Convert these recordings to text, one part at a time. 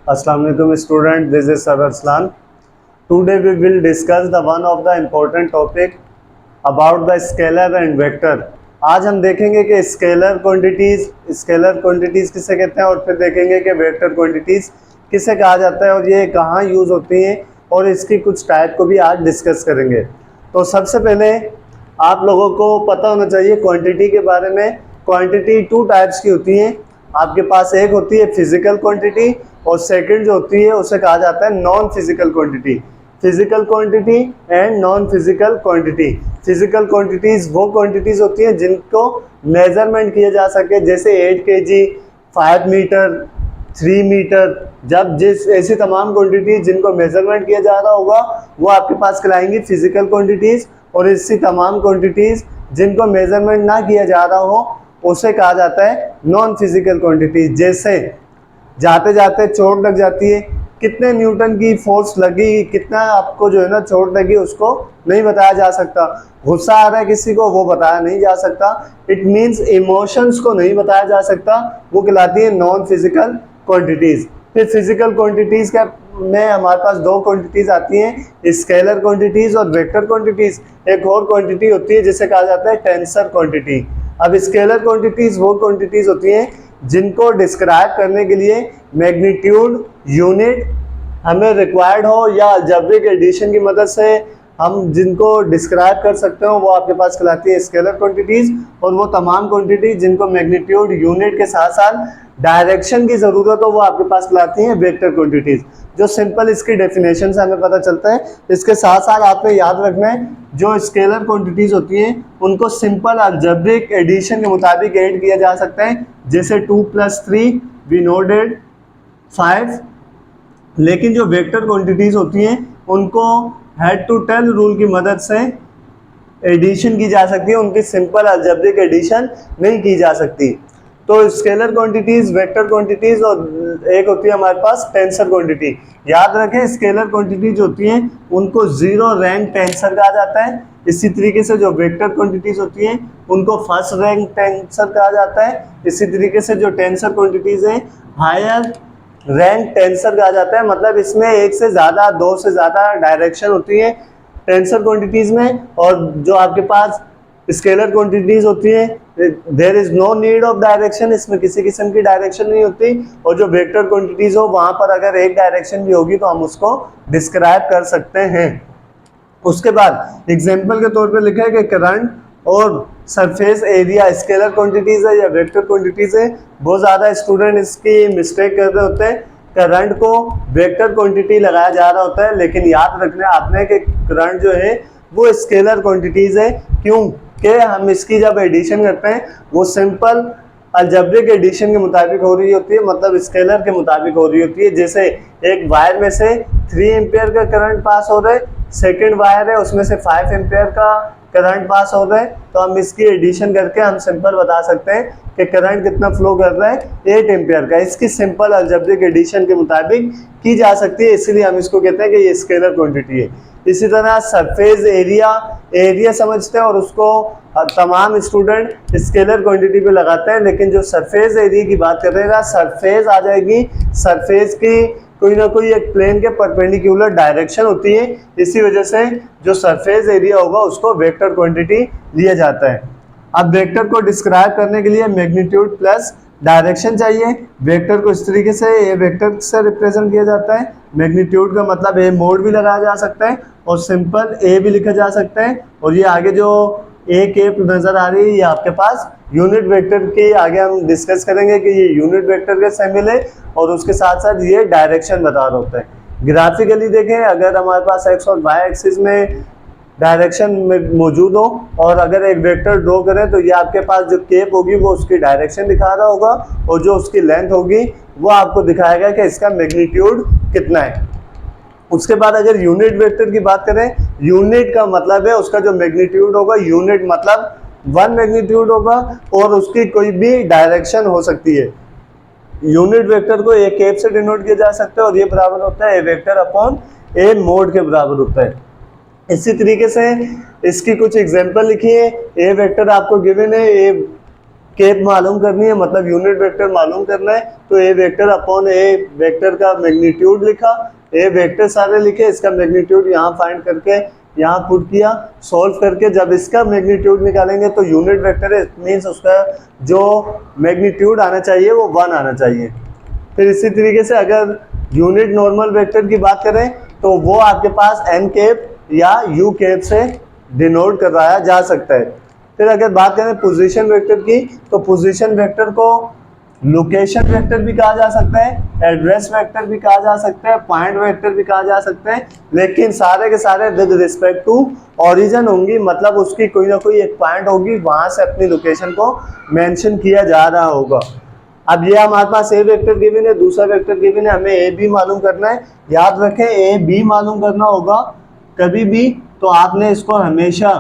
Assalamu alaikum student, this is Sir Arslan. Today we will discuss the one of the important topic about the scalar and vector. आज हम देखेंगे कि scalar quantities किसे कहते हैं और फिर देखेंगे कि वेक्टर क्वांटिटीज़ किसे कहा जाता है और ये कहाँ यूज़ होती हैं और इसकी कुछ टाइप को भी आज डिस्कस करेंगे। तो सबसे पहले आप लोगों को पता होना चाहिए क्वांटिटी के बारे में। क्वांटिटी टू टाइप्स की होती हैं। आपके पास एक होती है फिजिकल क्वांटिटी और सेकंड जो होती है उसे कहा जाता है non physical quantity. Physical quantity and non physical quantity. Physical quantities वो क्वांटिटीज़ होती हैं जिनको मेजरमेंट किया जा सके, जैसे 8 kg, 5 मीटर, 3 मीटर। जब जिस ऐसी तमाम क्वांटिटी जिनको मेजरमेंट किया जा रहा होगा वो आपके पास कहलाएंगी फिजिकल क्वांटिटीज़, और ऐसी तमाम क्वांटिटीज़ जिनको मेजरमेंट ना किया जा रहा हो उसे कहा जाता है नॉन फिजिकल क्वांटिटी। जैसे जाते जाते चोट लग जाती है, कितने न्यूटन की फोर्स लगी, कितना आपको जो है ना चोट लगी उसको नहीं बताया जा सकता। गुस्सा आ रहा है किसी को वो बताया नहीं जा सकता। इट मीन्स इमोशंस को नहीं बताया जा सकता, वो कहलाती है नॉन फिजिकल क्वांटिटीज़। फिर फिजिकल क्वांटिटीज़ का में हमारे पास दो क्वांटिटीज़ आती हैं, स्केलर क्वांटिटीज़ और वेक्टर क्वांटिटीज़। एक और क्वांटिटी होती है जिसे कहा जाता है टेंसर क्वांटिटी। अब स्केलर क्वांटिटीज़ वो क्वांटिटीज़ होती हैं जिनको डिस्क्राइब करने के लिए मैग्नीट्यूड यूनिट हमें रिक्वायर्ड हो या अलजेब्रिक एडिशन की मदद से हम जिनको डिस्क्राइब कर सकते हो वो आपके पास कहलाती है स्केलर क्वांटिटीज़। और वो तमाम क्वांटिटी जिनको मैग्नीट्यूड यूनिट के साथ साथ डायरेक्शन की ज़रूरत हो वो आपके पास कहलाती हैं वेक्टर क्वांटिटीज़। जो सिंपल इसकी डेफिनेशन से हमें पता चलता है। इसके साथ साथ आपको याद रखना है जो स्केलर क्वांटिटीज़ होती हैं उनको सिंपल अलजेब्रिक एडिशन के मुताबिक ऐड किया जा सकता है, जैसे 2 + 3 वी नो डेट 5। लेकिन जो वेक्टर क्वांटिटीज़ होती हैं उनको हेड टू टेल रूल की मदद से एडिशन की जा सकती है, उनकी सिंपल अलजेब्रिक एडिशन नहीं की जा सकती। तो स्केलर क्वांटिटीज़, वेक्टर क्वांटिटीज़ और एक होती है हमारे पास टेंसर क्वांटिटी। याद रखें स्केलर क्वांटिटी जो होती हैं उनको जीरो रैंक टेंसर कहा जाता है। इसी तरीके से जो वेक्टर क्वांटिटीज़ होती हैं उनको फर्स्ट रैंक टेंसर कहा जाता है। इसी तरीके से जो टेंसर क्वांटिटीज़ हैं हायर रैंक टेंसर कहा जाता है। मतलब इसमें एक से ज़्यादा, दो से ज़्यादा डायरेक्शन होती है टेंसर क्वांटिटीज़ में। और जो आपके पास स्केलर क्वांटिटीज़ होती है there is no need of direction, इसमें किसी किस्म की डायरेक्शन नहीं होती। और जो वेक्टर क्वांटिटीज़ हो वहाँ पर अगर एक डायरेक्शन भी होगी तो हम उसको डिस्क्राइब कर सकते हैं। उसके बाद एग्जाम्पल के तौर पर लिखा है कि करंट और सरफेस एरिया स्केलर क्वांटिटीज़ है या वेक्टर क्वांटिटीज़ है। बहुत ज़्यादा स्टूडेंट इसकी मिस्टेक कर रहे होते हैं, करंट को वेक्टर क्वांटिटी लगाया जा रहा होता है, लेकिन याद रखना आपने कि करंट जो है वो स्केलर क्वांटिटीज़ है। क्यों कि हम इसकी जब एडिशन करते हैं वो सिंपल अलजेब्रिक एडिशन के मुताबिक हो रही होती है, मतलब स्केलर के मुताबिक हो रही होती है। जैसे एक वायर में से 3 एम्पियर का करंट पास हो रहा है, सेकेंड वायर है उसमें से 5 एम्पियर का करंट पास हो रहा है, तो हम इसकी एडिशन करके हम सिंपल बता सकते हैं कि करंट कितना फ्लो कर रहा है 8 एम्पियर का। इसकी सिंपल अलजेब्रिक एडिशन के मुताबिक की जा सकती है, इसीलिए हम इसको कहते हैं कि ये स्केलर क्वांटिटी है। इसी तरह सरफेस एरिया समझते हैं और उसको तमाम स्टूडेंट स्केलर क्वांटिटी पे लगाते हैं, लेकिन जो सरफेस एरिया की बात कर रहे हैं सरफेस आ जाएगी, सरफेस की कोई ना कोई एक प्लेन के परपेंडिकुलर डायरेक्शन होती है, इसी वजह से जो सरफेस एरिया होगा उसको वेक्टर क्वांटिटी लिया जाता है। अब वेक्टर को डिस्क्राइब करने के लिए मैग्नीट्यूड प्लस डायरेक्शन चाहिए। वेक्टर को इस तरीके से ए वेक्टर से रिप्रेजेंट किया जाता है। मैग्नीट्यूड का मतलब ए मोड भी लगाया जा सकता है और सिंपल ए भी लिखा जा सकता है। और ये आगे जो ए केप नज़र आ रही है ये आपके पास यूनिट वेक्टर की आगे हम डिस्कस करेंगे कि ये यूनिट वेक्टर के शामिल है और उसके साथ साथ ये डायरेक्शन बता रहा होता है। ग्राफिकली देखें, अगर हमारे पास एक्स और वाई एक्सिस में डायरेक्शन में मौजूद हो और अगर एक वेक्टर ड्रॉ करें तो ये आपके पास जो केप होगी वो उसकी डायरेक्शन दिखा रहा होगा और जो उसकी लेंथ होगी वो आपको दिखाएगा कि इसका मैग्नीट्यूड कितना है। उसके बाद अगर यूनिट वेक्टर की बात करें, यूनिट का मतलब है उसका जो मैग्नीट्यूड होगा, यूनिट मतलब 1 मैग्नीट्यूड होगा और उसकी कोई भी डायरेक्शन हो सकती है। यूनिट वेक्टर को ए केप से डिनोट किया जा सकता है और ये बराबर होता है ए वेक्टर अपॉन ए मोड के बराबर होता है। इसी तरीके से इसकी कुछ एग्जांपल लिखी है। ए वेक्टर आपको गिवन है, ए केप मालूम करनी है, मतलब यूनिट वेक्टर मालूम करना है, तो ए वेक्टर अपॉन ए वेक्टर का मैग्नीट्यूड लिखा, ए वेक्टर सारे लिखे, इसका मैग्नीट्यूड यहाँ फाइंड करके यहाँ पुट किया, सॉल्व करके जब इसका मैग्नीट्यूड निकालेंगे तो यूनिट वेक्टर है, इट मीन्स उसका जो मैग्नीट्यूड आना चाहिए वो 1 आना चाहिए। फिर इसी तरीके से अगर यूनिट नॉर्मल वेक्टर की बात करें तो वो आपके पास एन केप या यू केप से डिनोट कराया जा सकता है। फिर अगर बात करें पोजीशन वेक्टर की, तो पोजीशन वेक्टर को लोकेशन वेक्टर भी कहा जा सकता है, एड्रेस वेक्टर भी कहा जा सकता है, पॉइंट वेक्टर भी कहा जा सकता है, लेकिन सारे के सारे विद रिस्पेक्ट टू ओरिजिन होंगी, मतलब उसकी कोई ना कोई एक पॉइंट होगी, वहां से अपनी लोकेशन को मेंशन किया जा रहा होगा। अब ये हमारे पास ए वेक्टर गिवन है, दूसरा वेक्टर गिवन है, हमें ए बी मालूम करना है। याद रखें ए बी मालूम करना होगा कभी भी तो आपने इसको हमेशा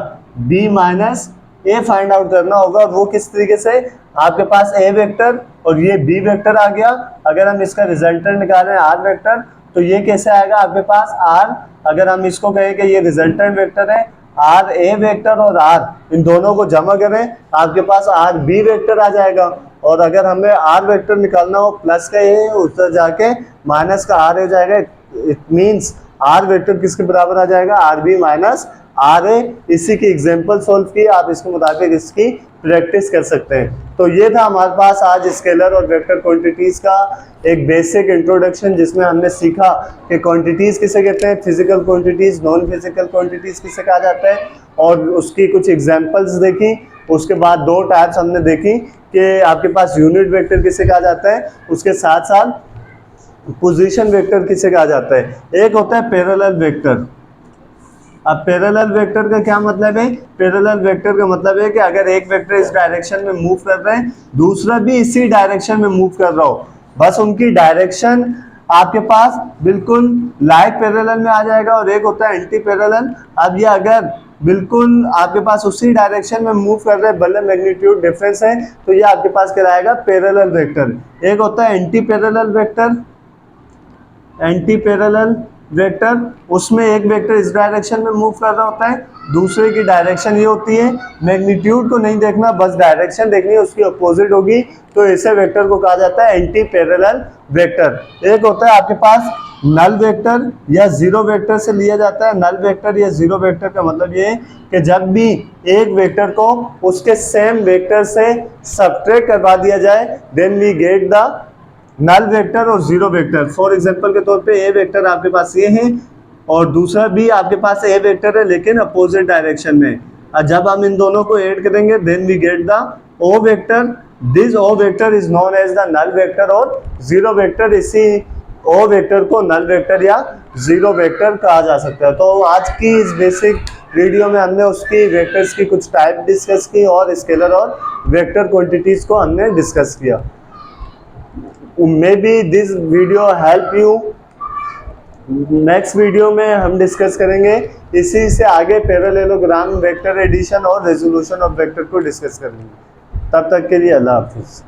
बी माइनस ए फाइंड आउट करना होगा। वो किस तरीके से, आपके पास ए वेक्टर और ये बी वेक्टर आ गया, अगर हम इसका रिजल्टेंट निकालें आर वेक्टर तो ये कैसे आएगा आपके पास आर, अगर हम इसको कहें कि ये रिजल्टेंट वेक्टर है आर ए वेक्टर और आर, इन दोनों को जमा करें आपके पास आर बी वेक्टर आ जाएगा। और अगर हमें आर वेक्टर निकालना हो प्लस का ए उधर जाके माइनस का आर हो जाएगा, इट मीन्स आर वेक्टर किसके बराबर आ जाएगा, R B minus R A. इसी की एग्जांपल सॉल्व की, आप इसके मुताबिक इसकी प्रैक्टिस कर सकते हैं। तो ये था हमारे पास आज स्केलर और वेक्टर क्वांटिटीज का एक बेसिक इंट्रोडक्शन, जिसमें हमने सीखा कि क्वांटिटीज किसे कहते हैं, physical quantities, non physical quantities किसे कहा जाता है, और उसकी कुछ एग्जांपल्स देखी। उसके बाद दो टाइप्स हमने देखी कि आपके पास यूनिट वेक्टर किसे कहा जाता है, उसके साथ साथ पोजीशन वेक्टर किसे कहा जाता है। एक होता है पैरेलल वेक्टर। अब पैरेलल वेक्टर का क्या मतलब है, पैरेलल वेक्टर का मतलब है कि अगर एक वेक्टर इस डायरेक्शन में मूव कर रहे हैं दूसरा भी इसी डायरेक्शन में मूव कर रहा हो, बस उनकी डायरेक्शन आपके पास बिल्कुल लाइक पैरेलल में आ जाएगा, और एक होता है एंटी पैरेलल। अब ये अगर बिल्कुल आपके पास उसी डायरेक्शन में मूव कर रहे हैं भले मैग्नीट्यूड डिफरेंस है, तो ये आपके पास कहलाएगा पैरेलल वेक्टर। एक होता है anti parallel vector, anti parallel vector, उसमें एक वेक्टर इस डायरेक्शन में मूव कर रहा होता है, दूसरे की डायरेक्शन ये होती है, मैग्नीट्यूड को नहीं देखना बस डायरेक्शन देखनी है, उसकी अपोजिट होगी, तो ऐसे वेक्टर को कहा जाता है एंटी पैरेलल वेक्टर। एक होता है आपके पास नल वेक्टर या जीरो वेक्टर से लिया जाता है। नल वेक्टर या जीरो वेक्टर का मतलब ये है कि जब भी एक वेक्टर को उसके सेम वेक्टर से सबट्रैक्ट करवा दिया जाए then we get the null vector और जीरो वेक्टर। फॉर एग्जांपल के तौर पे ए वेक्टर आपके पास ये है और दूसरा भी आपके पास ए वेक्टर है लेकिन अपोजिट डायरेक्शन में, और जब हम इन दोनों को ऐड करेंगे then we get the O vector. This O vector is known as the null vector और जीरो वेक्टर। इसी ओ वेक्टर को नल वेक्टर या जीरो वेक्टर कहा जा सकता है। तो आज की इस बेसिक वीडियो में हमने उसकी वेक्टर्स की कुछ टाइप डिस्कस की और स्केलर और वेक्टर क्वांटिटीज को हमने डिस्कस किया। Maybe this video help you। Next video में हम डिस्कस करेंगे इसी से आगे पैरेललोग्राम, वेक्टर एडिशन और रेजोल्यूशन ऑफ वेक्टर को डिस्कस करेंगे। तब तक के लिए अल्लाह हाफिज़।